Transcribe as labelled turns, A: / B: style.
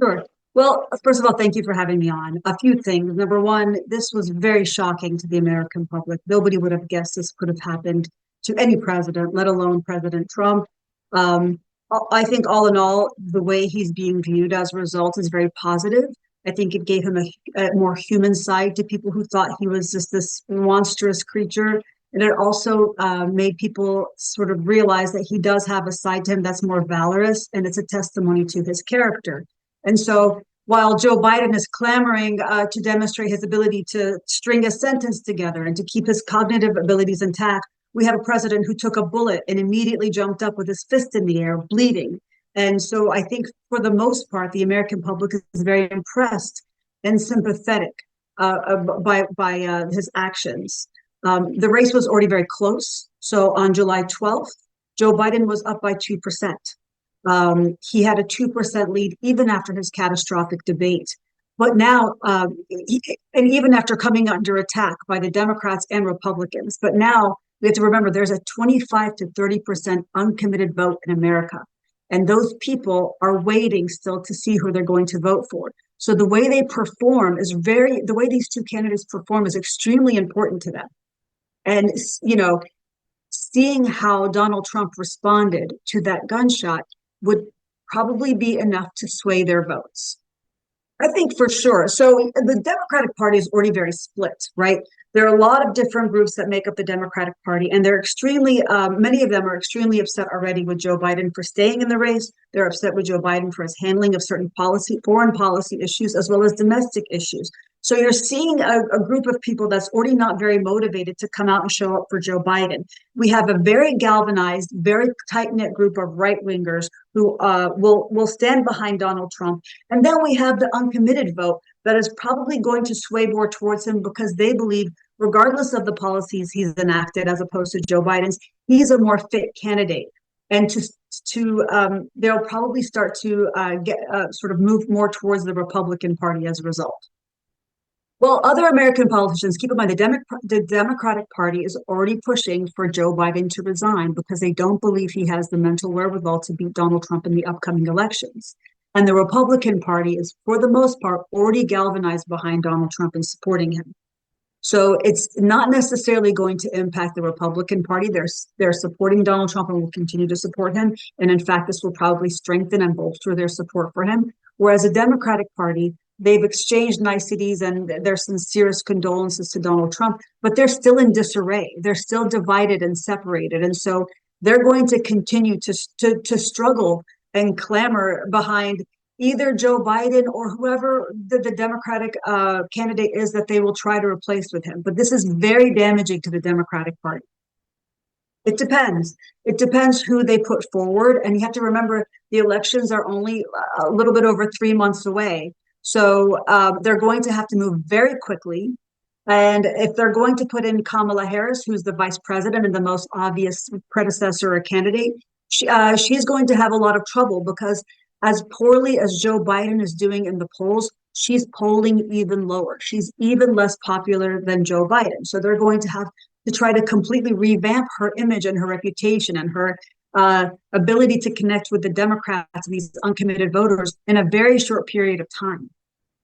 A: Sure. Well, first of all, thank you for having me on. A few things. Number one, this was very shocking to the American public. Nobody would have guessed this could have happened to any president, let alone President Trump. Um, I think all in all, the way he's being viewed as a result is very positive. I think it gave him a more human side to people who thought he was just this monstrous creature. And it also made people sort of realize that he does have a side to him that's more valorous, and it's a testimony to his character. And so while Joe Biden is clamoring to demonstrate his ability to string a sentence together and to keep his cognitive abilities intact, we have a president who took a bullet and immediately jumped up with his fist in the air, bleeding. And so I think for the most part, the American public is very impressed and sympathetic by his actions. The race was already very close. So on July 12th, Joe Biden was up by 2%. He had a 2% lead even after his catastrophic debate. But now, and even after coming under attack by the Democrats and Republicans, but now we have to remember there's a 25 to 30% uncommitted vote in America. And those people are waiting still to see who they're going to vote for. So the way they perform is the way these two candidates perform is extremely important to them. And, seeing how Donald Trump responded to that gunshot would probably be enough to sway their votes. I think for sure. So the Democratic Party is already very split, right? There are a lot of different groups that make up the Democratic Party, and they're many of them are extremely upset already with Joe Biden for staying in the race. They're upset with Joe Biden for his handling of certain foreign policy issues, as well as domestic issues. So you're seeing a group of people that's already not very motivated to come out and show up for Joe Biden. We have a very galvanized, very tight-knit group of right-wingers who will stand behind Donald Trump. And then we have the uncommitted vote that is probably going to sway more towards him because they believe, regardless of the policies he's enacted, as opposed to Joe Biden's, he's a more fit candidate. And they'll probably start to sort of move more towards the Republican Party as a result. Well, other American politicians, keep in mind, the Democratic Party is already pushing for Joe Biden to resign because they don't believe he has the mental wherewithal to beat Donald Trump in the upcoming elections. And the Republican Party is, for the most part, already galvanized behind Donald Trump and supporting him. So it's not necessarily going to impact the Republican Party. They're supporting Donald Trump and will continue to support him. And in fact, this will probably strengthen and bolster their support for him. Whereas the Democratic Party, they've exchanged niceties and their sincerest condolences to Donald Trump, but they're still in disarray. They're still divided and separated. And so they're going to continue to struggle and clamor behind either Joe Biden or whoever the Democratic candidate is that they will try to replace with him. But this is very damaging to the Democratic Party. It depends. It depends who they put forward. And you have to remember the elections are only a little bit over 3 months away. So they're going to have to move very quickly. And if they're going to put in Kamala Harris, who's the vice president and the most obvious predecessor or candidate, she's going to have a lot of trouble because as poorly as Joe Biden is doing in the polls, she's polling even lower. She's even less popular than Joe Biden. So they're going to have to try to completely revamp her image and her reputation and her ability to connect with the Democrats, these uncommitted voters, in a very short period of time.